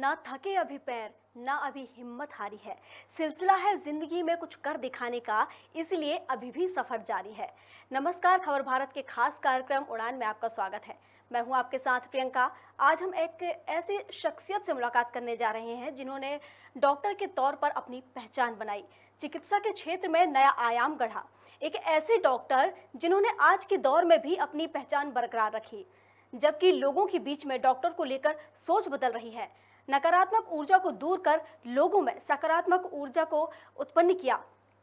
ना थके अभी पैर, ना अभी हिम्मत हारी है। सिलसिला है जिंदगी में कुछ कर दिखाने का, इसलिए अभी भी सफर जारी है। नमस्कार, खबर भारत के खास कार्यक्रम उड़ान में आपका स्वागत है। मैं हूं आपके साथ प्रियंका। आज हम एक ऐसी शख्सियत से मुलाकात करने जा रहे हैं जिन्होंने डॉक्टर के तौर पर अपनी पहचान बनाई, चिकित्सा के क्षेत्र में नया आयाम गढ़ा। एक ऐसे डॉक्टर जिन्होंने आज के दौर में भी अपनी पहचान बरकरार रखी, जबकि लोगों के बीच में डॉक्टर को लेकर सोच बदल रही है। नकारात्मक ऊर्जा को दूर कर लोगों में सकारात्मक ऊर्जा को उत्पन्न किया।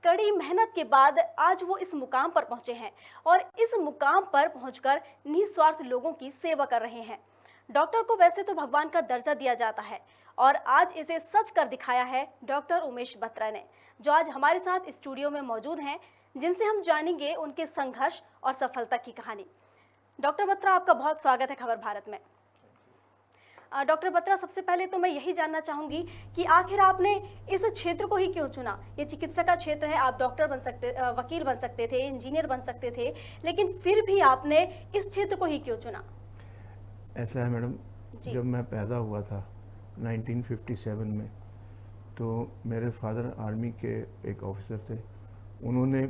कड़ी मेहनत के बाद आज वो इस मुकाम पर पहुंचे हैं और इस मुकाम पर पहुंचकर निस्वार्थ लोगों की सेवा कर रहे हैं। डॉक्टर को वैसे तो भगवान का दर्जा दिया जाता है और आज इसे सच कर दिखाया है डॉक्टर उमेश बत्रा ने, जो आज हमारे साथ स्टूडियो में मौजूद हैं, जिनसे हम जानेंगे उनके संघर्ष और सफलता की कहानी। डॉक्टर बत्रा, आपका बहुत स्वागत है खबर भारत में। डॉक्टर बत्रा, सबसे पहले तो मैं यही जानना चाहूंगी कि आखिर आपने इस क्षेत्र को ही क्यों चुना। ये चिकित्सा का क्षेत्र है, आप डॉक्टर बन सकते, वकील बन सकते थे, इंजीनियर बन सकते थे, लेकिन फिर भी आपने इस क्षेत्र को ही क्यों चुना? ऐसा है मैडम, जब मैं पैदा हुआ था 1957 में, तो मेरे फादर आर्मी के एक ऑफिसर थे। उन्होंने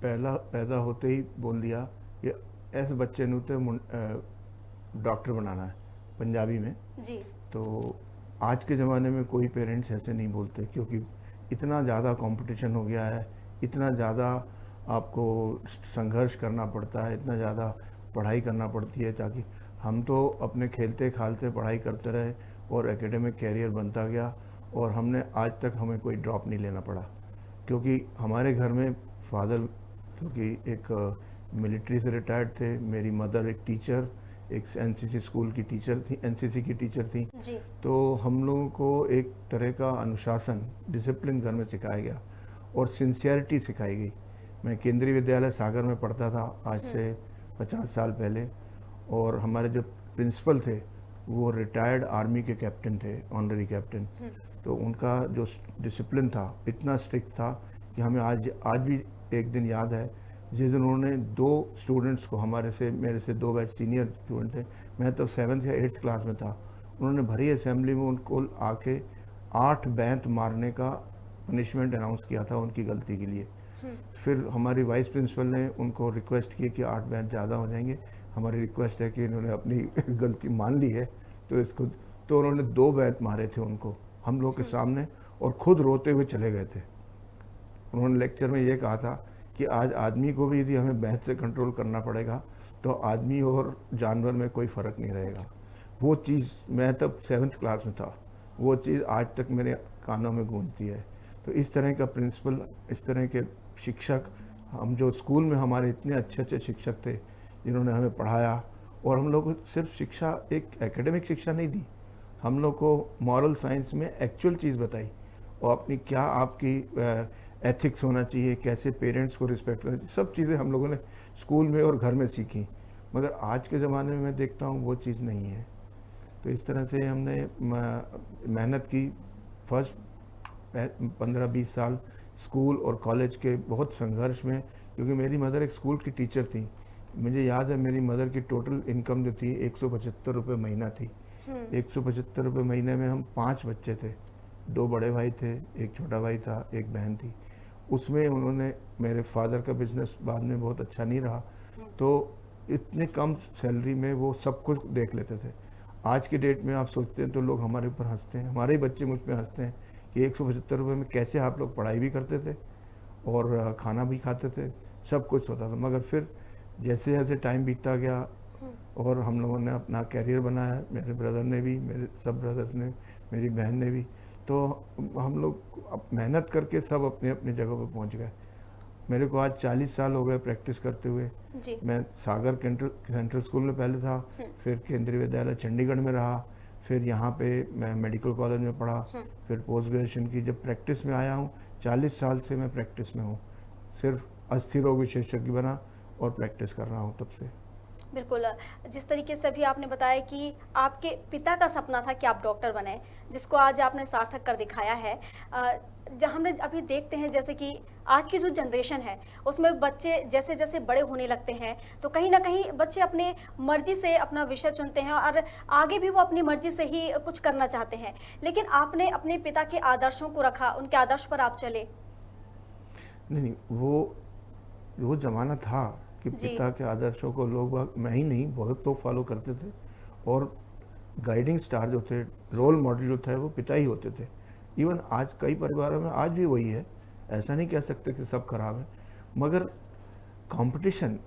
पैदा होते ही बोल दिया कि ऐसे बच्चे नू तो डॉक्टर बनाना है, पंजाबी में जी। तो आज के ज़माने में कोई पेरेंट्स ऐसे नहीं बोलते, क्योंकि इतना ज़्यादा कंपटीशन हो गया है, इतना ज़्यादा आपको संघर्ष करना पड़ता है, इतना ज़्यादा पढ़ाई करना पड़ती है। ताकि हम तो अपने खेलते खालते पढ़ाई करते रहे और एकेडमिक कैरियर बनता गया, और हमने आज तक हमें कोई ड्रॉप नहीं लेना पड़ा, क्योंकि हमारे घर में फादर क्योंकि एक मिलिट्री से रिटायर्ड थे, मेरी मदर एक टीचर, एक एनसीसी स्कूल की टीचर थी, एनसीसी की टीचर थी जी। तो हम लोगों को एक तरह का अनुशासन, डिसिप्लिन घर में सिखाया गया और सिंसियरिटी सिखाई गई। मैं केंद्रीय विद्यालय सागर में पढ़ता था आज से 50 साल पहले, और हमारे जो प्रिंसिपल थे वो रिटायर्ड आर्मी के कैप्टन थे, ऑनररी कैप्टन। तो उनका जो डिसिप्लिन था इतना स्ट्रिक्ट था कि हमें आज भी एक दिन याद है जिस दिन उन्होंने 2 स्टूडेंट्स को, मेरे से 2 बैच सीनियर स्टूडेंट थे, मैं तब 7th या 8th क्लास में था, उन्होंने भरी असेंबली में उनको आके 8 बैंत मारने का पनिशमेंट अनाउंस किया था उनकी गलती के लिए। फिर हमारी वाइस प्रिंसिपल ने उनको रिक्वेस्ट की कि 8 बैंत ज़्यादा हो जाएंगे, हमारी रिक्वेस्ट है कि इन्होंने अपनी गलती मान ली है तो उन्होंने 2 बैंत मारे थे उनको हम लोग के सामने, और खुद रोते हुए चले गए थे। उन्होंने लेक्चर में ये कहा था कि आज आदमी को भी यदि हमें बैंत से कंट्रोल करना पड़ेगा तो आदमी और जानवर में कोई फ़र्क नहीं रहेगा। वो चीज़, मैं तब 7th क्लास में था, वो चीज़ आज तक मेरे कानों में गूंजती है। तो इस तरह का प्रिंसिपल, इस तरह के शिक्षक, हम जो स्कूल में हमारे इतने अच्छे अच्छे शिक्षक थे जिन्होंने हमें पढ़ाया, और हम लोग को सिर्फ शिक्षा, एक एकेडमिक शिक्षा नहीं दी, हम लोग को मॉरल साइंस में एक्चुअल चीज़ बताई, और अपनी क्या आपकी एथिक्स होना चाहिए, कैसे पेरेंट्स को रिस्पेक्ट करना चाहिए, सब चीज़ें हम लोगों ने स्कूल में और घर में सीखी। मगर आज के ज़माने में मैं देखता हूँ वो चीज़ नहीं है। तो इस तरह से हमने मेहनत की। फर्स्ट 15-20 साल स्कूल और कॉलेज के बहुत संघर्ष में, क्योंकि मेरी मदर एक स्कूल की टीचर थी। मुझे याद है मेरी मदर की टोटल इनकम जो थी 175 रुपये महीना थी। 175 रुपये महीने में हम 5 बच्चे थे, 2 बड़े भाई थे, एक छोटा भाई था, एक बहन थी। उसमें उन्होंने, मेरे फादर का बिजनेस बाद में बहुत अच्छा नहीं रहा, तो इतने कम सैलरी में वो सब कुछ देख लेते थे। आज के डेट में आप सोचते हैं तो लोग हमारे ऊपर हंसते हैं, हमारे ही बच्चे मुझ पर हंसते हैं कि 175 रुपये में कैसे आप लोग पढ़ाई भी करते थे और खाना भी खाते थे, सब कुछ होता था। मगर फिर जैसे जैसे टाइम बीतता गया और हम लोगों ने अपना कैरियर बनाया, मेरे ब्रदर ने भी, मेरे सब ब्रदर्स ने, मेरी बहन ने भी, तो हम लोग अब मेहनत करके सब अपने अपने जगह पर पहुंच गए। मेरे को आज 40 साल हो गए प्रैक्टिस करते हुए। जी। मैं सागर सेंट्रल स्कूल में पहले था, फिर केंद्रीय विद्यालय चंडीगढ़ में रहा, फिर यहाँ पे मैं मेडिकल कॉलेज में पढ़ा, फिर पोस्ट ग्रेजुएशन की। जब प्रैक्टिस में आया हूँ, 40 साल से मैं प्रैक्टिस में हूँ, सिर्फ अस्थि रोग विशेषज्ञ बना और प्रैक्टिस कर रहा हूँ तब से। बिल्कुल, जिस तरीके से भी आपने बताया कि आपके पिता का सपना था कि आप डॉक्टर बने, जिसको आज आपने सार्थक कर दिखाया है। जहाँ हमने अभी देखते हैं जैसे कि आज की जो जनरेशन है उसमें बच्चे जैसे जैसे बड़े होने लगते हैं तो कहीं ना कहीं बच्चे अपने मर्जी से अपना विषय चुनते हैं और आगे भी वो अपनी मर्जी से ही कुछ करना चाहते हैं, लेकिन आपने अपने पिता के आदर्शों को रखा, उनके आदर्श पर आप चले। नहीं नहीं, वो ज़माना था कि जी। पिता के आदर्शों को मैं ही नहीं, बहुत लोग फॉलो करते थे। और गाइडिंग स्टार जो थे, रोल मॉडल जो थे, वो पिता ही होते थे। इवन आज कई परिवारों में आज भी वही है, ऐसा नहीं कह सकते कि सब खराब है, मगर कंपटीशन,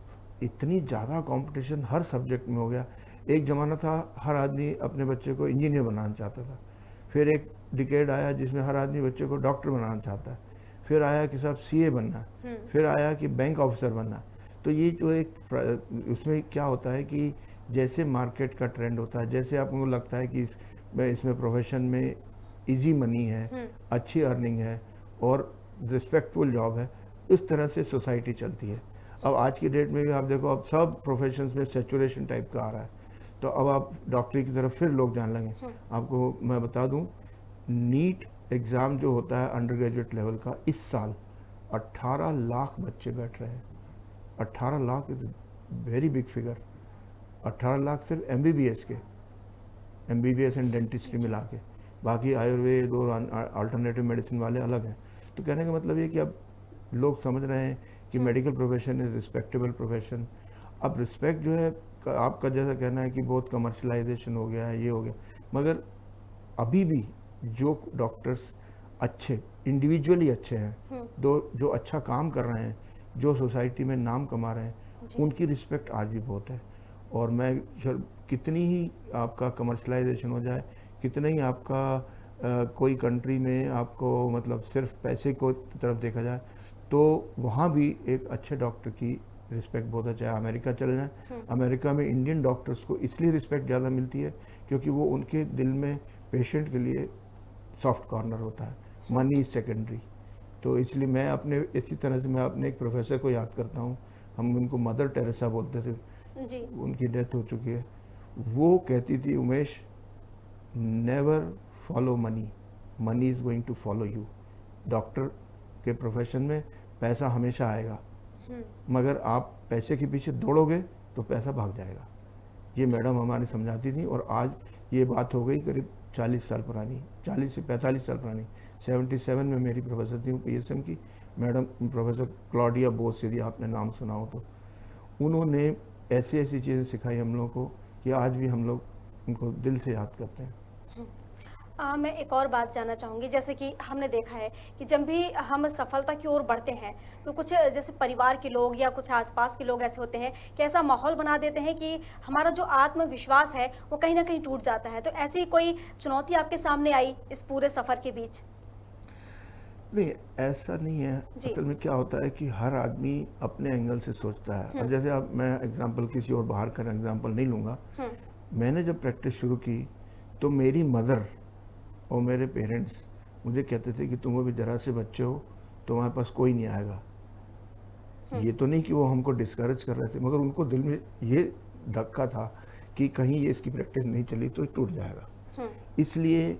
इतनी ज़्यादा कंपटीशन हर सब्जेक्ट में हो गया। एक ज़माना था हर आदमी अपने बच्चे को इंजीनियर बनाना चाहता था, फिर एक डिकेड आया जिसमें हर आदमी बच्चे को डॉक्टर बनाना चाहता है, फिर आया कि साहब सीए बनना है, फिर आया कि बैंक ऑफिसर बनना है। तो ये जो उसमें क्या होता है कि जैसे मार्केट का ट्रेंड होता है, जैसे आपको लगता है कि इसमें प्रोफेशन में इजी मनी है, अच्छी अर्निंग है और रिस्पेक्टफुल जॉब है, इस तरह से सोसाइटी चलती है। अब आज की डेट में भी आप देखो, अब सब प्रोफेशंस में सैचुरेशन टाइप का आ रहा है, तो अब आप डॉक्टरी की तरफ फिर लोग जाने लगे। आपको मैं बता दूं, नीट एग्ज़ाम जो होता है अंडर ग्रेजुएट लेवल का, इस साल 18 लाख बच्चे बैठ रहे हैं। 18 lakh is very big figure. 18 lakh सिर्फ एमबीबीएस के, एमबीबीएस एंड डेंटिस्ट्री मिला के, बाकी आयुर्वेद और अल्टरनेटिव मेडिसिन वाले अलग हैं। तो कहने का मतलब ये कि अब लोग समझ रहे हैं कि medical profession is respectable profession. अब रिस्पेक्ट जो है, आपका जैसा कहना है कि बहुत कमर्शलाइजेशन हो गया है, ये हो गया, मगर अभी भी जो डॉक्टर्स अच्छे, इंडिविजुअली अच्छे हैं, जो अच्छा काम कर रहे हैं, जो सोसाइटी में नाम कमा रहे हैं, उनकी रिस्पेक्ट आज भी बहुत है। और मैं कितनी ही आपका कमर्शलाइजेशन हो जाए, कितना ही आपका कोई कंट्री में आपको मतलब सिर्फ पैसे को तरफ देखा जाए, तो वहाँ भी एक अच्छे डॉक्टर की रिस्पेक्ट बहुत है। चाहे अमेरिका चले जाए, अमेरिका में इंडियन डॉक्टर्स को इसलिए रिस्पेक्ट ज़्यादा मिलती है क्योंकि वो उनके दिल में पेशेंट के लिए सॉफ्ट कॉर्नर होता है, मनी इज सेकेंडरी। तो इसलिए मैं अपने इसी तरह से मैं अपने एक प्रोफेसर को याद करता हूँ, हम उनको मदर टेरेसा बोलते थे जी। उनकी डेथ हो चुकी है। वो कहती थी, Umesh, never follow money, money is going to follow you. Doctor के प्रोफेशन में पैसा हमेशा आएगा, मगर आप पैसे के पीछे दौड़ोगे तो पैसा भाग जाएगा। ये मैडम हमारी समझाती थी, और आज ये बात हो गई करीब 40 साल पुरानी, 40 से 45 साल पुरानी। 77 में मेरी प्रोफेसर थी पीएसएम की मैडम, प्रोफेसर क्लॉडिया बोस, यदि आपने नाम सुना हो तो। उन्होंने ऐसी ऐसी चीज़ें सिखाई हम लोगों को कि आज भी हम लोग उनको दिल से याद करते हैं। मैं एक और बात जानना चाहूँगी, जैसे कि हमने देखा है कि जब भी हम सफलता की ओर बढ़ते हैं तो कुछ जैसे परिवार के लोग या कुछ आसपास के लोग ऐसे होते हैं कि ऐसा माहौल बना देते हैं कि हमारा जो आत्मविश्वास है वो कहीं ना कहीं टूट जाता है। तो ऐसी कोई चुनौती आपके सामने आई इस पूरे सफ़र के बीच? नहीं, ऐसा नहीं है। असल में क्या होता है कि हर आदमी अपने एंगल से सोचता है। अब जैसे अब मैं एग्जांपल किसी और बाहर का एग्जांपल नहीं लूँगा, मैंने जब प्रैक्टिस शुरू की तो मेरी मदर और मेरे पेरेंट्स मुझे कहते थे कि तुम अभी जरा से बच्चे हो, तुम्हारे पास कोई नहीं आएगा। ये तो नहीं कि वो हमको डिस्करेज कर रहे थे, मगर उनको दिल में ये धक्का था कि कहीं ये इसकी प्रैक्टिस नहीं चली तो टूट जाएगा। इसलिए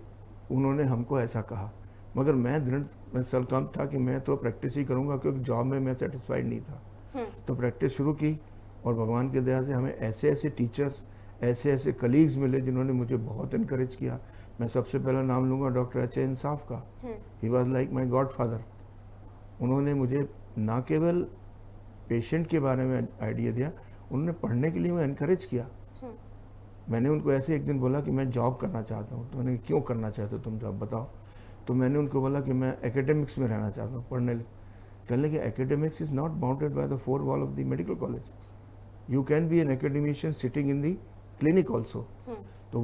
उन्होंने हमको ऐसा कहा, मगर मैं संकल्प था कि मैं तो प्रैक्टिस ही करूँगा, क्योंकि जॉब में मैं सेटिस्फाइड नहीं था। तो प्रैक्टिस शुरू की, और भगवान की दया से हमें ऐसे ऐसे टीचर्स, ऐसे ऐसे कलीग्स मिले जिन्होंने मुझे बहुत इनकरेज किया। मैं सबसे पहला नाम लूँगा डॉक्टर एच ए इंसाफ का। He was like my God father. उन्होंने मुझे ना केवल पेशेंट के बारे में आइडिया दिया, उन्होंने पढ़ने के लिए मैं इनकरेज किया। मैंने उनको ऐसे एक दिन बोला कि मैं जॉब करना चाहता हूँ। तो मैंने क्यों करना चाहते हो तुम, जॉब बताओ। तो मैंने उनको बोला कि मैं एकेडमिक्स में रहना चाहता हूँ, पढ़ने। कहने लगे academics is not bounded by the four wall of the medical college, you can be N academician sitting in the clinic also. तो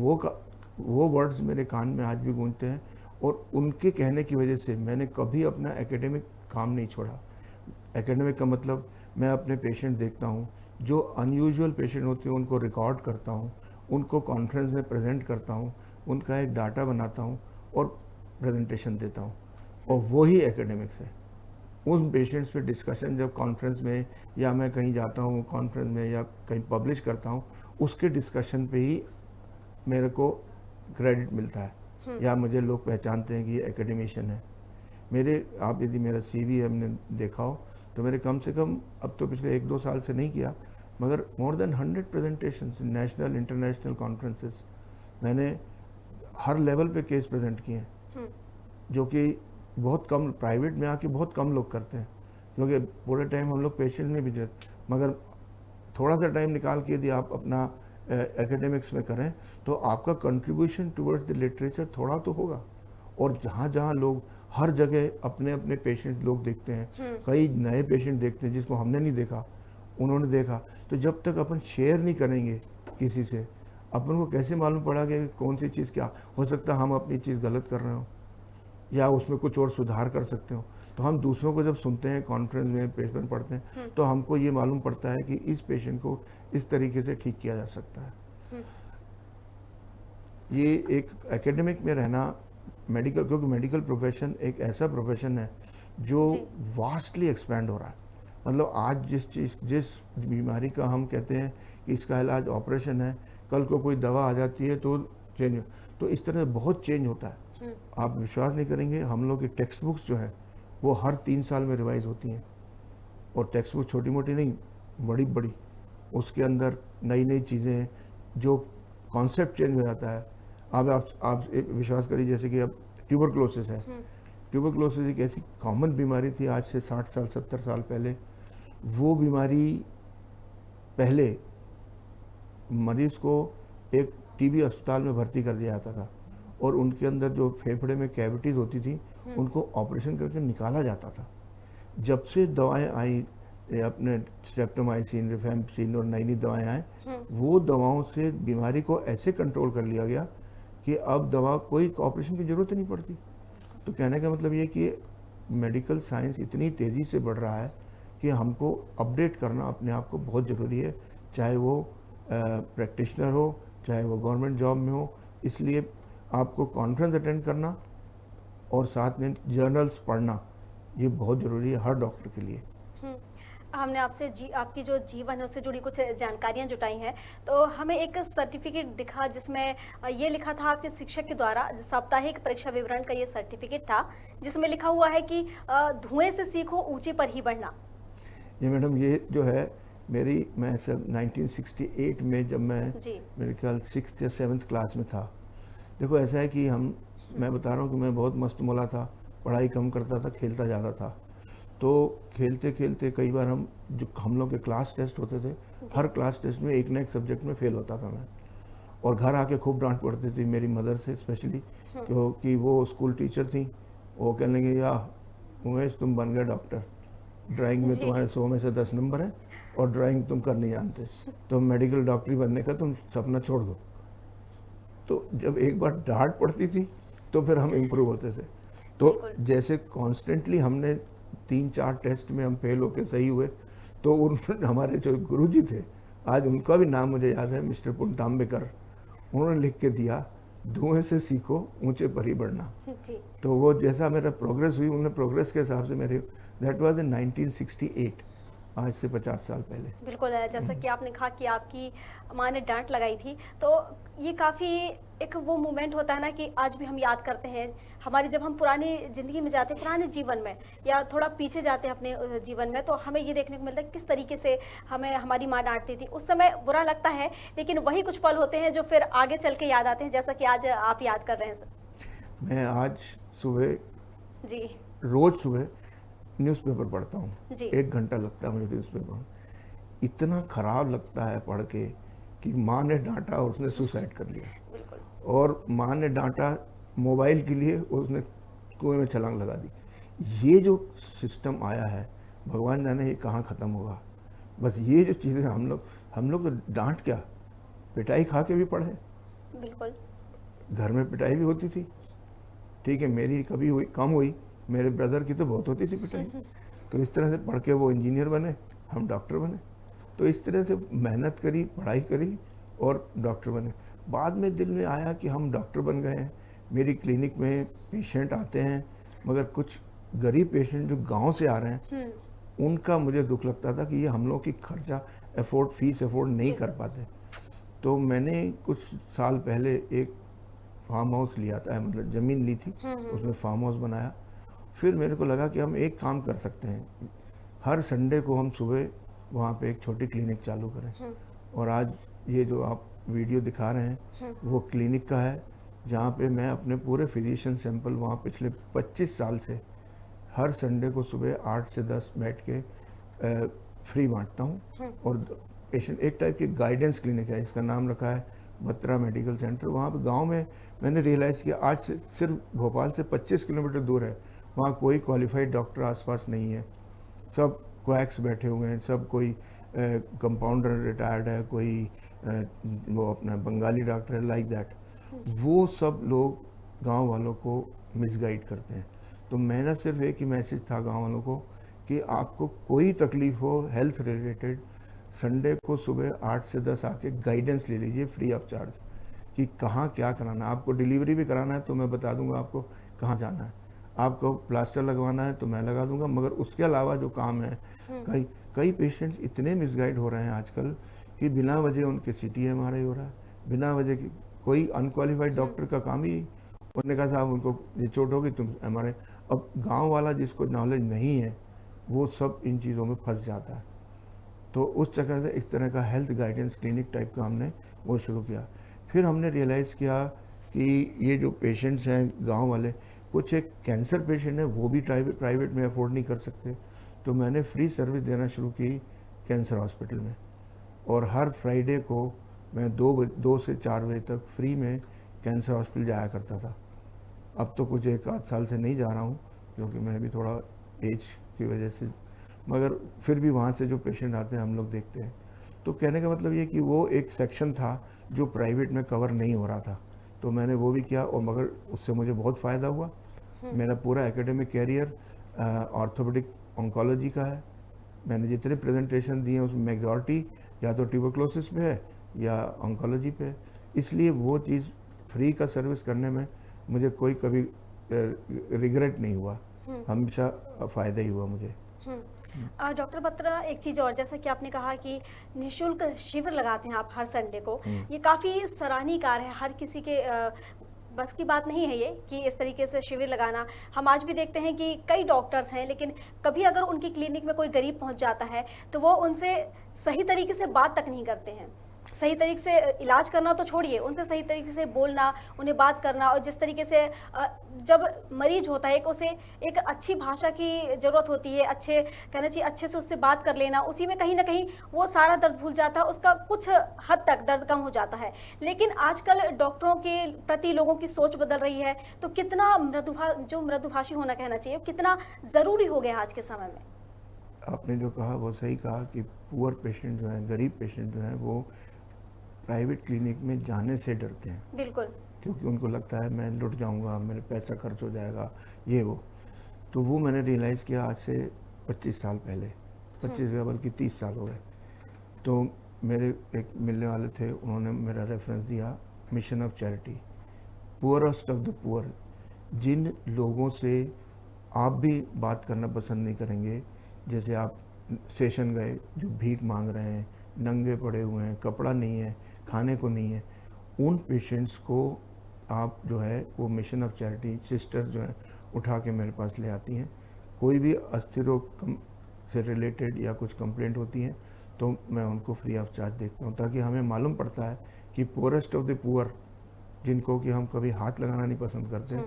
वो वर्ड्स मेरे कान में आज भी गूंजते हैं, और उनके कहने की वजह से मैंने कभी अपना एकेडमिक काम नहीं छोड़ा। एकेडमिक का मतलब मैं अपने पेशेंट देखता हूँ, जो अनयूजुअल पेशेंट होते हैं उनको रिकॉर्ड करता हूँ, उनको कॉन्फ्रेंस में प्रेजेंट करता हूँ, उनका एक डाटा बनाता हूँ और प्रेजेंटेशन देता हूँ, और वही एकेडमिक्स है। उन पेशेंट्स पे डिस्कशन जब कॉन्फ्रेंस में, या मैं कहीं जाता हूँ कॉन्फ्रेंस में, या कहीं पब्लिश करता हूँ, उसके डिस्कशन पे ही मेरे को क्रेडिट मिलता है, या मुझे लोग पहचानते हैं कि ये एकेडमिशियन है। मेरे, आप यदि मेरा CV हमने देखा हो तो मेरे कम से कम, अब तो पिछले 1-2 साल से नहीं किया, मगर मोर देन 100 प्रेजेंटेशंस इन नेशनल इंटरनेशनल कॉन्फ्रेंसेस मैंने हर लेवल पे केस प्रेजेंट किए हैं, जो कि बहुत कम, प्राइवेट में आके बहुत कम लोग करते हैं, क्योंकि पूरे टाइम हम लोग पेशेंट में भी देते, मगर थोड़ा सा टाइम निकाल के यदि आप अपना एकेडमिक्स में करें तो आपका कंट्रीब्यूशन टुवर्ड्स द लिटरेचर थोड़ा तो होगा। और जहाँ जहाँ लोग हर जगह अपने अपने पेशेंट लोग देखते हैं, कई नए पेशेंट देखते हैं जिसको हमने नहीं देखा, उन्होंने देखा, तो जब तक अपन शेयर नहीं करेंगे किसी से, अपन को कैसे मालूम पड़ा कि कौन सी चीज़ क्या हो सकता है, हम अपनी चीज़ गलत कर रहे हो या उसमें कुछ और सुधार कर सकते हो। तो हम दूसरों को जब सुनते हैं, कॉन्फ्रेंस में पेशेंट पढ़ते हैं, तो हमको ये मालूम पड़ता है कि इस पेशेंट को इस तरीके से ठीक किया जा सकता है। ये एक एकेडमिक में रहना, मेडिकल, क्योंकि मेडिकल प्रोफेशन एक ऐसा प्रोफेशन है जो वास्टली एक्सपैंड हो रहा है। मतलब आज जिस बीमारी का हम कहते हैं कि इसका इलाज ऑपरेशन है, कल को कोई दवा आ जाती है तो चेंज, तो इस तरह बहुत चेंज होता है। आप विश्वास नहीं करेंगे, हम लोग की टेक्स्ट बुक्स जो है वो हर 3 साल में रिवाइज होती हैं, और टेक्स्ट बुक छोटी मोटी नहीं, बड़ी बड़ी, उसके अंदर नई नई चीज़ें, जो कॉन्सेप्ट चेंज हो जाता है। आप विश्वास करिए, जैसे कि अब ट्यूबरक्लोसिस है, ट्यूबरक्लोसिस एक ऐसी कॉमन बीमारी थी आज से 60 साल 70 साल पहले। वो बीमारी पहले मरीज को एक TB अस्पताल में भर्ती कर दिया जाता था, और उनके अंदर जो फेफड़े में कैविटीज होती थी उनको ऑपरेशन करके निकाला जाता था। जब से दवाएं आई, अपने स्ट्रेप्टोमाइसिन, रिफेम्पसिन और नई नई दवाएं आए, वो दवाओं से बीमारी को ऐसे कंट्रोल कर लिया गया कि अब दवा कोई ऑपरेशन की जरूरत ही नहीं पड़ती। तो कहने का मतलब ये कि मेडिकल साइंस इतनी तेज़ी से बढ़ रहा है कि हमको अपडेट करना अपने आप को बहुत ज़रूरी है, चाहे वो प्रैक्टिशनर हो, चाहे वो गवर्नमेंट जॉब में हो। इसलिए आपको कॉन्फ्रेंस अटेंड करना और साथ में जर्नल्स पढ़ना ये बहुत ज़रूरी है हर डॉक्टर के लिए। हमने आपसे आपकी जो जीवन है उससे जुड़ी कुछ जानकारियां जुटाई हैं, तो हमें एक सर्टिफिकेट दिखा जिसमें ये लिखा था आपके शिक्षक के द्वारा, साप्ताहिक परीक्षा विवरण का ये सर्टिफिकेट था, जिसमें लिखा हुआ है कि धुएं से सीखो ऊंचे पर ही बढ़ना। ये मैडम, ये जो है मैं सब 1968 में, जब मैं मेरे ख्याल 6th या 7th क्लास में था। देखो ऐसा है कि मैं बता रहा हूँ कि मैं बहुत मस्त मौला था, पढ़ाई कम करता था, खेलता ज़्यादा था। तो खेलते खेलते कई बार हम लोग के क्लास टेस्ट होते थे, हर क्लास टेस्ट में एक ना एक सब्जेक्ट में फेल होता था मैं, और घर आके खूब डांट पड़ती थी मेरी मदर से स्पेशली, क्योंकि वो स्कूल टीचर थी। वो कहने लगे, या उमेश तुम बन गए डॉक्टर, ड्राइंग में तुम्हारे 100 में से 10 नंबर है और ड्राइंग तुम कर नहीं जानते, तो मेडिकल डॉक्टरी बनने का तुम सपना छोड़ दो। तो जब एक बार डांट पड़ती थी तो फिर हम इम्प्रूव होते थे। तो जैसे कॉन्स्टेंटली हमने 3-4 टेस्ट में हम फेल होके सही हुए, तो हमारे जो गुरुजी थे, आज उनका भी नाम मुझे याद है, मिस्टर पुनतांबेकर, उन्होंने लिख के दिया, धुएं से सीखो ऊंचे पर ही बढ़ना। तो वो जैसा मेरा प्रोग्रेस हुई, उन्होंने प्रोग्रेस के हिसाब से मेरे, दैट वाज इन 1968, आज से 50 साल पहले। बिल्कुल, जैसा कि आपने कहा कि आपकी माँ ने डांट लगाई थी, तो ये काफ़ी एक वो मोमेंट होता है ना कि आज भी हम याद करते हैं। हमारी जब हम पुरानी ज़िंदगी में जाते हैं, पुराने जीवन में, या थोड़ा पीछे जाते हैं अपने जीवन में, तो हमें ये देखने को मिलता है किस तरीके से हमें हमारी माँ डांटती थी। उस समय बुरा लगता है, लेकिन वही कुछ पल होते हैं जो फिर आगे चल के याद आते हैं, जैसा कि आज आप याद कर रहे हैं सर। मैं आज सुबह जी, रोज़ सुबह न्यूज़पेपर पढ़ता हूँ, 1 घंटा लगता है मुझे न्यूज़पेपर। इतना ख़राब लगता है पढ़ के कि माँ ने डांटा और उसने सुसाइड कर लिया, और माँ ने डांटा मोबाइल के लिए, उसने कुएं में छलांग लगा दी। ये जो सिस्टम आया है, भगवान जाने ये कहाँ ख़त्म होगा। बस ये जो चीज़ें हम लोग तो डांट क्या, पिटाई खा के भी पढ़े। बिल्कुल, घर में पिटाई भी होती थी, ठीक है, मेरी कभी हुई, कम हुई, मेरे ब्रदर की तो बहुत होती थी पिटाई। तो इस तरह से पढ़ के वो इंजीनियर बने, हम डॉक्टर बने। तो इस तरह से मेहनत करी, पढ़ाई करी और डॉक्टर बने। बाद में दिल में आया कि हम डॉक्टर बन गए हैं, मेरी क्लिनिक में पेशेंट आते हैं, मगर कुछ गरीब पेशेंट जो गांव से आ रहे हैं, उनका मुझे दुख लगता था कि ये हम लोग की खर्चा फीस अफोर्ड नहीं कर पाते। तो मैंने कुछ साल पहले एक फार्म हाउस लिया था, मतलब ज़मीन ली थी, उसमें फार्म हाउस बनाया, फिर मेरे को लगा कि हम एक काम कर सकते हैं, हर संडे को हम सुबह वहाँ पे एक छोटी क्लिनिक चालू करें। और आज ये जो आप वीडियो दिखा रहे हैं वो क्लिनिक का है, जहाँ पे मैं अपने पूरे फिजिशियन सैंपल वहाँ पिछले 25 साल से हर संडे को सुबह 8 से 10 बैठ के फ्री बांटता हूँ। और पेशेंट एक टाइप की गाइडेंस क्लिनिक है, इसका नाम रखा है बत्रा मेडिकल सेंटर। वहाँ पे गांव में मैंने रियलाइज़ किया, आज से सिर्फ भोपाल से 25 किलोमीटर दूर है, वहाँ कोई क्वालिफाइड डॉक्टर आसपास नहीं है, सब क्वैक्स बैठे हुए हैं, सब कोई कंपाउंडर रिटायर्ड है, कोई वो अपना बंगाली डॉक्टर है, लाइक दैट। वो सब लोग गांव वालों को मिसगाइड करते हैं। तो मेरा सिर्फ एक ही मैसेज था गांव वालों को कि आपको कोई तकलीफ हो हेल्थ रिलेटेड, संडे को सुबह 8 से 10 आके गाइडेंस ले लीजिए फ्री ऑफ चार्ज, कि कहाँ क्या कराना है। आपको डिलीवरी भी कराना है तो मैं बता दूंगा आपको कहाँ जाना है, आपको प्लास्टर लगवाना है तो मैं लगा दूंगा, मगर उसके अलावा जो काम है, कई कई पेशेंट्स इतने मिसगाइड हो रहे हैं आजकल कि बिना वजह उनके CT MRI हो रहा है, बिना वजह की। कोई अनक्वालिफाइड डॉक्टर का काम ही, उन्होंने कहा साहब उनको ये चोट होगी तुम MRI। अब गांव वाला जिसको नॉलेज नहीं है वो सब इन चीज़ों में फंस जाता है। तो उस चक्कर से एक तरह का हेल्थ गाइडेंस क्लिनिक टाइप का हमने वो शुरू किया। फिर हमने रियलाइज़ किया कि ये जो पेशेंट्स हैं गांव वाले, कुछ एक कैंसर पेशेंट है वो भी प्राइवेट में अफोर्ड नहीं कर सकते, तो मैंने फ्री सर्विस देना शुरू की कैंसर हॉस्पिटल में। और हर फ्राइडे को मैं 2 से 4 बजे तक फ्री में कैंसर हॉस्पिटल जाया करता था। अब तो कुछ 1 आध साल से नहीं जा रहा हूँ क्योंकि मैं भी थोड़ा एज की वजह से, मगर फिर भी वहाँ से जो पेशेंट आते हैं हम लोग देखते हैं। तो कहने का मतलब ये कि वो एक सेक्शन था जो प्राइवेट में कवर नहीं हो रहा था, तो मैंने वो भी किया, और मगर उससे मुझे बहुत फ़ायदा हुआ। मेरा पूरा एकेडमिक कैरियर ऑर्थोपेडिक ऑन्कोलॉजी का है। मैंने जितने प्रेजेंटेशन दिए हैं उसमें मेजॉरिटी या तो ट्यूबरक्लोसिस पे है या ऑन्कोलॉजी पे है, इसलिए वो चीज़ फ्री का सर्विस करने में मुझे कोई कभी रिग्रेट नहीं हुआ, हमेशा फ़ायदा ही हुआ मुझे। डॉक्टर बत्रा, एक चीज़ और, जैसा कि आपने कहा कि निःशुल्क शिविर लगाते हैं आप हर संडे को, ये काफ़ी सराहनीय कार्य है। हर किसी के बस की बात नहीं है ये कि इस तरीके से शिविर लगाना। हम आज भी देखते हैं कि कई डॉक्टर्स हैं, लेकिन कभी अगर उनकी क्लिनिक में कोई गरीब पहुंच जाता है तो वो उनसे सही तरीके से बात तक नहीं करते हैं। सही तरीके से इलाज करना तो छोड़िए, उनसे सही तरीके से बोलना, उन्हें बात करना, और जिस तरीके से जब मरीज होता है उसे एक अच्छी भाषा की ज़रूरत होती है, अच्छे कहना चाहिए अच्छे से उससे बात कर लेना, उसी में कहीं ना कहीं वो सारा दर्द भूल जाता है, उसका कुछ हद तक दर्द कम हो जाता है। लेकिन आजकल डॉक्टरों के प्रति लोगों की सोच बदल रही है, तो कितना मृदुभाषी होना कहना चाहिए, कितना ज़रूरी हो गया आज के समय में। आपने जो कहा वो सही कहा कि पुअर पेशेंट जो हैं, गरीब पेशेंट जो हैं, वो प्राइवेट क्लिनिक में जाने से डरते हैं। बिल्कुल। क्योंकि उनको लगता है मैं लुट जाऊंगा, मेरे पैसा खर्च हो जाएगा, ये वो। तो वो मैंने रियलाइज़ किया आज से 25 साल पहले, 25 या बल्कि 30 साल हो गए। तो मेरे एक मिलने वाले थे, उन्होंने मेरा रेफरेंस दिया mission of charity, poorest of the poor. जिन लोगों से आप भी बात करना पसंद नहीं करेंगे, जैसे आप स्टेशन गए, जो भीख मांग रहे हैं, नंगे पड़े हुए हैं, कपड़ा नहीं है, खाने को नहीं है, उन पेशेंट्स को आप जो है वो मिशन ऑफ चैरिटी सिस्टर्स जो हैं उठा के मेरे पास ले आती हैं। कोई भी अस्थि रोग से रिलेटेड या कुछ कंप्लेंट होती है तो मैं उनको फ्री ऑफ चार्ज देखता हूँ, ताकि हमें मालूम पड़ता है कि पुअरेस्ट ऑफ द पुअर, जिनको कि हम कभी हाथ लगाना नहीं पसंद करते,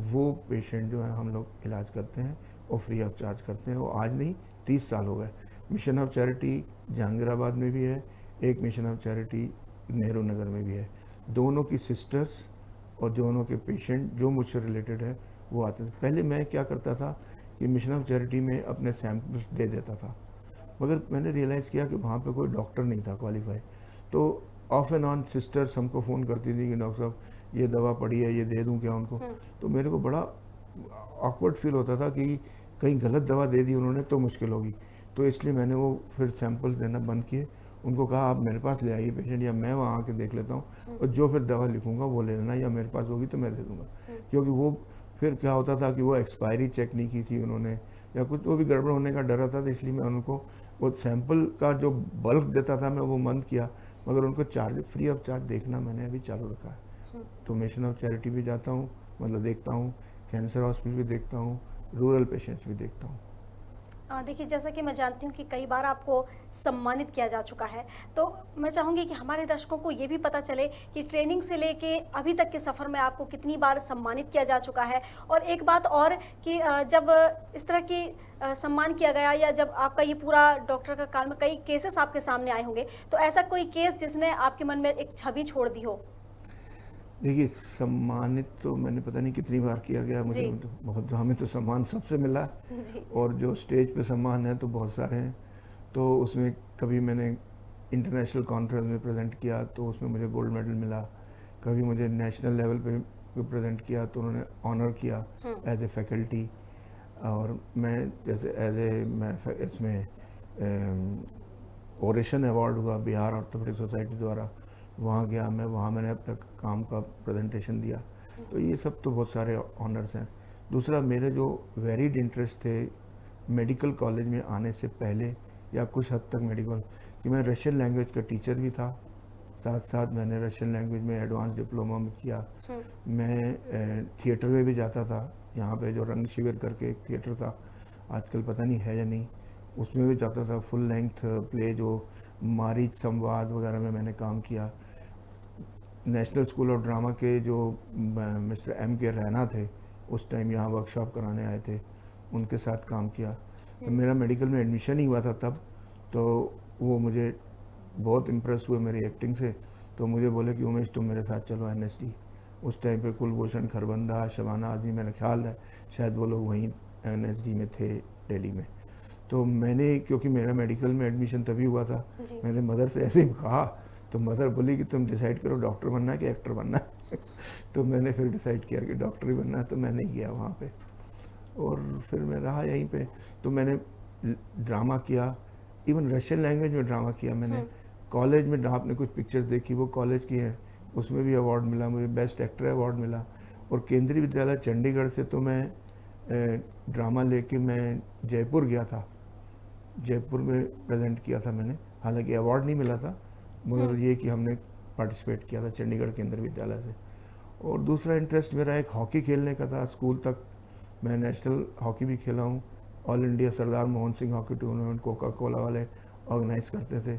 वो पेशेंट जो है हम लोग इलाज करते हैं और फ्री ऑफ चार्ज करते हैं। वो आज नहीं 30 साल हो गए। मिशन ऑफ चैरिटी जहांगीराबाद में भी है, एक mission of charity Nehru Nagar में भी है। दोनों की सिस्टर्स और दोनों के पेशेंट जो मुझसे रिलेटेड है वो आते थे। पहले मैं क्या करता था कि मिशन ऑफ चैरिटी में अपने सैंपल्स दे देता था, मगर मैंने रियलाइज़ किया कि वहाँ पे कोई डॉक्टर नहीं था क्वालिफाई। तो ऑफ एंड ऑन सिस्टर्स हमको फ़ोन करती थी कि डॉक्टर साहब ये दवा पड़ी है, ये दे दूँ क्या उनको। तो मेरे को बड़ा ऑकवर्ड फील होता था कि कहीं गलत दवा दे दी उन्होंने तो मुश्किल होगी। तो इसलिए मैंने वो फिर सैंपल्स देना बंद किए। उनको कहा आप मेरे पास ले आइए पेशेंट, या मैं वहाँ आके देख लेता हूँ, और जो फिर दवा लिखूंगा वो ले लेना, या मेरे पास होगी तो मैं दे दूँगा। क्योंकि वो फिर क्या होता था कि वो एक्सपायरी चेक नहीं की थी उन्होंने, या कुछ वो भी गड़बड़ होने का डर था। तो इसलिए मैं उनको वो सैंपल का जो बल्क देता था मैं वो बंद किया, मगर उनको चार्ज फ्री ऑफ चार्ज देखना मैंने अभी चालू रखा है। तो मिशन ऑफ चैरिटी भी जाता हूँ, मतलब देखता हूँ, कैंसर हॉस्पिटल भी देखता हूँ, रूरल पेशेंट्स भी देखता हूँ। देखिए, जैसा कि मैं जानती हूँ कि कई बार आपको सम्मानित किया जा चुका है, तो मैं चाहूँगी कि हमारे दर्शकों को ये भी पता चले कि ट्रेनिंग से लेके अभी तक के सफ़र में आपको कितनी बार सम्मानित किया जा चुका है। और एक बात और कि जब इस तरह की सम्मान किया गया या जब आपका ये पूरा डॉक्टर का काल में कई केसेस आपके सामने आए होंगे, तो ऐसा कोई केस जिसने आपके मन में एक छवि छोड़ दी हो? देखिए, सम्मानित तो मैंने पता नहीं कितनी बार किया गया, मुझे जी। तो बहुत, हमें तो सम्मान सबसे मिला है, जी। और जो स्टेज पे सम्मान है तो बहुत सारे हैं। तो उसमें कभी मैंने इंटरनेशनल कॉन्फ्रेंस में प्रेजेंट किया तो उसमें मुझे गोल्ड मेडल मिला। कभी मुझे नेशनल लेवल पे प्रेजेंट किया तो उन्होंने ऑनर किया एज ए फैकल्टी। और मैं जैसे एज ए मैं इसमें ओरेशन अवार्ड हुआ बिहार ऑर्थोपेडिक सोसाइटी द्वारा, वहाँ गया मैं, वहाँ मैंने अपने काम का प्रेजेंटेशन दिया। तो ये सब तो बहुत सारे ऑनर्स हैं। दूसरा, मेरे जो वेरिड इंटरेस्ट थे मेडिकल कॉलेज में आने से पहले, या कुछ हद तक मेडिकल, कि मैं रशियन लैंग्वेज का टीचर भी था, साथ साथ मैंने रशियन लैंग्वेज में एडवांस डिप्लोमा में किया। मैं थिएटर में भी जाता था, यहाँ पे जो रंग शिविर करके एक थिएटर था, आजकल पता नहीं है या नहीं, उसमें भी जाता था। फुल लेंथ प्ले जो मारीच संवाद वगैरह में मैंने काम किया। नेशनल स्कूल ऑफ ड्रामा के जो मिस्टर M.K. रैना थे, उस टाइम यहाँ वर्कशॉप कराने आए थे, उनके साथ काम किया। तो मेरा मेडिकल में एडमिशन ही हुआ था तब, तो वो मुझे बहुत इम्प्रेस हुए मेरी एक्टिंग से, तो मुझे बोले कि उमेश तुम मेरे साथ चलो NSD। उस टाइम पे कुलभूषण खरबंदा, शबाना आदमी, मेरा ख्याल है शायद वो लोग वहीं NSD में थे दिल्ली में। तो मैंने, क्योंकि मेरा मेडिकल में एडमिशन तभी हुआ था, मैंने मदर से ऐसे ही कहा, तो मदर बोली कि तुम डिसाइड करो डॉक्टर बनना है कि एक्टर बनना है। तो मैंने फिर डिसाइड किया कि डॉक्टर ही बनना है, तो मैं नहीं गया वहाँ पे, और फिर मैं रहा यहीं पे। तो मैंने ड्रामा किया, इवन रशियन लैंग्वेज में ड्रामा किया मैंने। कॉलेज में आपने कुछ पिक्चर्स देखी, वो कॉलेज की हैं, उसमें भी अवार्ड मिला मुझे, बेस्ट एक्टर अवार्ड मिला। और केंद्रीय विद्यालय चंडीगढ़ से तो मैं ड्रामा लेके मैं जयपुर गया था, जयपुर में प्रेजेंट किया था मैंने। हालांकि अवार्ड नहीं मिला था, मगर ये कि हमने पार्टिसिपेट किया था चंडीगढ़ केंद्रीय विद्यालय से। और दूसरा इंटरेस्ट मेरा एक हॉकी खेलने का था। स्कूल तक मैं नेशनल हॉकी भी खेला हूँ। All India Sardar Mohan Singh hockey tournament Coca Cola वाले ऑर्गेनाइज करते थे,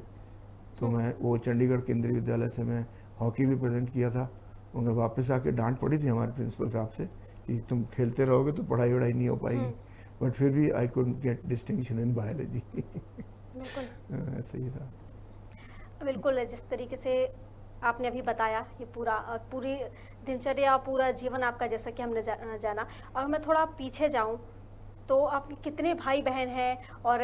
तो मैं वो चंडीगढ़ केंद्रीय विद्यालय से मैं हॉकी भी प्रेजेंट किया था। मगर वापस आके डांट पड़ी थी हमारे प्रिंसिपल साहब से कि तुम खेलते रहोगे तो पढ़ाई वढ़ाई नहीं हो पाएगी, बट फिर भी I could get distinction in biology. ऐसे ही था। बिल्कुल, जिस तरीके से आपने अभी बताया, ये पूरी दिनचर्या, पूरा जीवन आपका, जैसा कि हमने जाना। और मैं थोड़ा पीछे जाऊं तो आपके कितने भाई बहन हैं और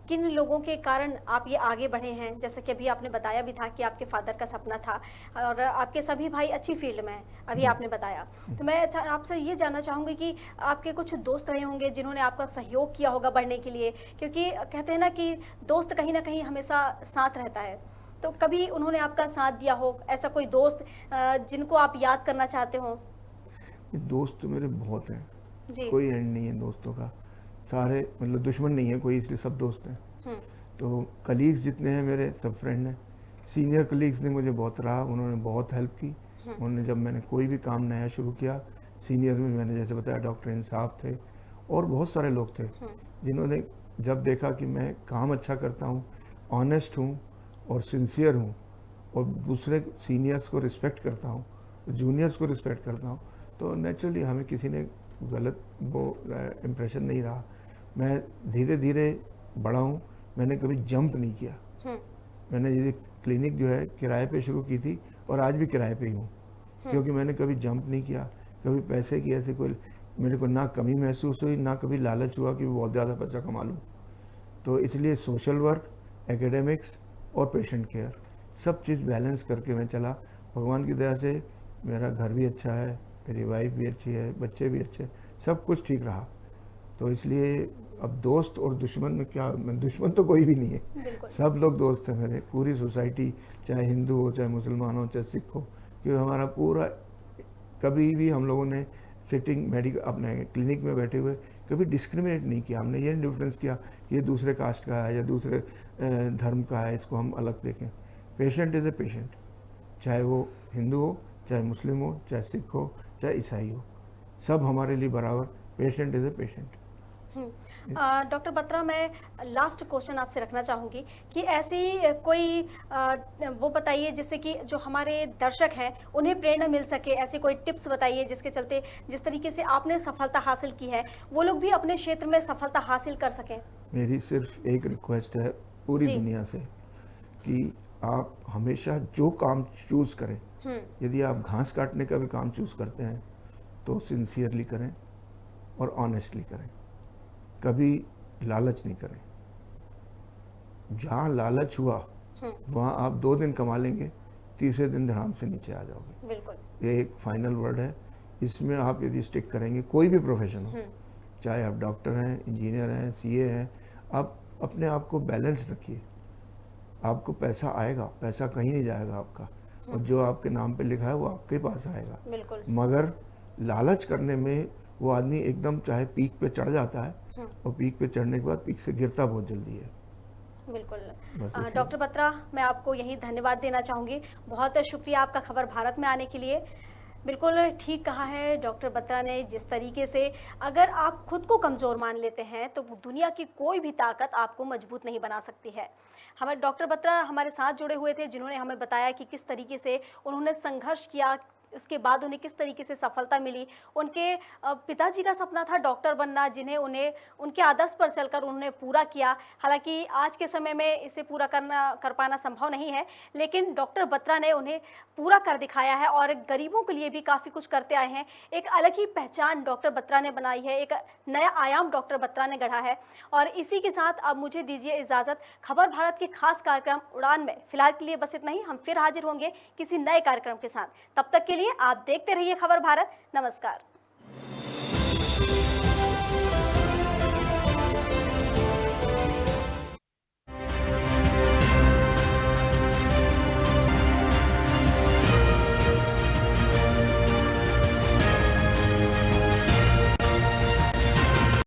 किन लोगों के कारण आप ये आगे बढ़े हैं? जैसे कि अभी आपने बताया भी था कि आपके फादर का सपना था, और आपके सभी भाई अच्छी फील्ड में हैं, अभी आपने बताया। तो मैं आपसे ये जानना चाहूँगी कि आपके कुछ दोस्त रहे होंगे जिन्होंने आपका सहयोग किया होगा बढ़ने के लिए, क्योंकि कहते हैं ना कि दोस्त कहीं ना कहीं हमेशा साथ रहता है। तो कभी उन्होंने आपका साथ दिया हो, ऐसा कोई दोस्त जिनको आप याद करना चाहते हो? दोस्त तो मेरे बहुत हैं जी। कोई एंड नहीं है दोस्तों का, सारे मतलब दुश्मन नहीं है कोई, इसलिए सब दोस्त हैं। तो कलीग्स जितने हैं मेरे सब फ्रेंड हैं। सीनियर कलीग्स ने मुझे बहुत रहा, उन्होंने बहुत हेल्प की। उन्होंने जब मैंने कोई भी काम नया शुरू किया, सीनियर में मैंने जैसे बताया डॉक्टर इंसाफ थे, और बहुत सारे लोग थे जिन्होंने जब देखा कि मैं काम अच्छा करता हूँ, ऑनेस्ट हूँ और सिंसियर हूँ, और दूसरे सीनियर्स को रिस्पेक्ट करता हूँ, जूनियर्स को रिस्पेक्ट करता हूँ, तो नेचुरली हमें किसी ने गलत वो इम्प्रेशन नहीं रहा। मैं धीरे धीरे बढ़ा हूँ, मैंने कभी जंप नहीं किया। मैंने ये क्लिनिक जो है किराए पे शुरू की थी, और आज भी किराए पे ही हूँ, क्योंकि मैंने कभी जंप नहीं किया। कभी पैसे की ऐसे कोई मेरे को ना कमी महसूस हुई, ना कभी लालच हुआ कि बहुत ज़्यादा पैसा कमा लूँ। तो इसलिए सोशल वर्क, एकेडमिक्स और पेशेंट केयर, सब चीज़ बैलेंस करके मैं चला। भगवान की दया से मेरा घर भी अच्छा है, मेरी वाइफ भी अच्छी है, बच्चे भी अच्छे, सब कुछ ठीक रहा। तो इसलिए अब दोस्त और दुश्मन में क्या, दुश्मन तो कोई भी नहीं है, सब लोग दोस्त हैं मेरे। पूरी सोसाइटी, चाहे हिंदू हो, चाहे मुसलमान हो, चाहे सिख हो, क्योंकि हमारा पूरा, कभी भी हम लोगों ने सिटिंग मेडिकल अपने क्लिनिक में बैठे हुए कभी डिस्क्रिमिनेट नहीं किया। हमने ये डिफरेंस किया कि ये दूसरे कास्ट का है या दूसरे धर्म का है, इसको हम अलग देखें। पेशेंट इज़ ए पेशेंट, चाहे वो हिंदू हो, चाहे मुस्लिम हो, चाहे सिख हो, चाहे ईसाई हो, सब हमारे लिए बराबर patient is a patient. Doctor Batra, मैं लास्ट क्वेश्चन आपसे रखना चाहूँगी कि ऐसी कोई वो बताइए जिससे कि जो हमारे दर्शक हैं उन्हें प्रेरणा मिल सके, ऐसी कोई टिप्स बताइए जिसके चलते जिस तरीके से आपने सफलता हासिल की है वो लोग भी अपने क्षेत्र में सफलता हासिल कर सकें। मेरी सिर्फ एक रिक्वेस्ट है पूरी दुनिया से कि आप हमेशा जो काम चूज़ करें, यदि आप घास काटने का भी काम चूज़ करते हैं तो सिंसियरली करें और ऑनेस्टली करें, कभी लालच नहीं करें। जहाँ लालच हुआ वहाँ आप 2 दिन कमा लेंगे, तीसरे दिन धड़ाम से नीचे आ जाओगे। बिल्कुल। ये एक फाइनल वर्ड है। इसमें आप यदि स्टिक करेंगे, कोई भी प्रोफेशन हो, चाहे आप डॉक्टर हैं, इंजीनियर हैं, सीए हैं, आप अपने आप को बैलेंस रखिए। आपको पैसा आएगा, पैसा कहीं नहीं जाएगा आपका, और जो आपके नाम पे लिखा है वो आपके पास आएगा। बिल्कुल। मगर लालच करने में वो आदमी एकदम चाहे पीक पे चढ़ जाता है और पीक पे चढ़ने के बाद पीक से गिरता बहुत जल्दी है। बिल्कुल। डॉक्टर बत्रा, मैं आपको यही धन्यवाद देना चाहूँगी, बहुत शुक्रिया आपका खबर भारत में आने के लिए। बिल्कुल ठीक कहा है डॉक्टर बत्रा ने, जिस तरीके से अगर आप खुद को कमज़ोर मान लेते हैं तो दुनिया की कोई भी ताकत आपको मजबूत नहीं बना सकती है। हमारे डॉक्टर बत्रा हमारे साथ जुड़े हुए थे, जिन्होंने हमें बताया कि किस तरीके से उन्होंने संघर्ष किया, उसके बाद उन्हें किस तरीके से सफलता मिली। उनके पिताजी का सपना था डॉक्टर बनना, जिन्हें उन्हें उनके आदर्श पर चलकर उन्होंने पूरा किया। हालांकि आज के समय में इसे पूरा कर पाना संभव नहीं है, लेकिन डॉक्टर बत्रा ने उन्हें पूरा कर दिखाया है और गरीबों के लिए भी काफ़ी कुछ करते आए हैं। एक अलग ही पहचान डॉक्टर बत्रा ने बनाई है, एक नया आयाम डॉक्टर बत्रा ने गढ़ा है। और इसी के साथ अब मुझे दीजिए इजाज़त। खबर भारत के खास कार्यक्रम उड़ान में फिलहाल के लिए बस इतना ही। हम फिर हाजिर होंगे किसी नए कार्यक्रम के साथ। तब तक के लिए आप देखते रहिए खबर भारत। नमस्कार।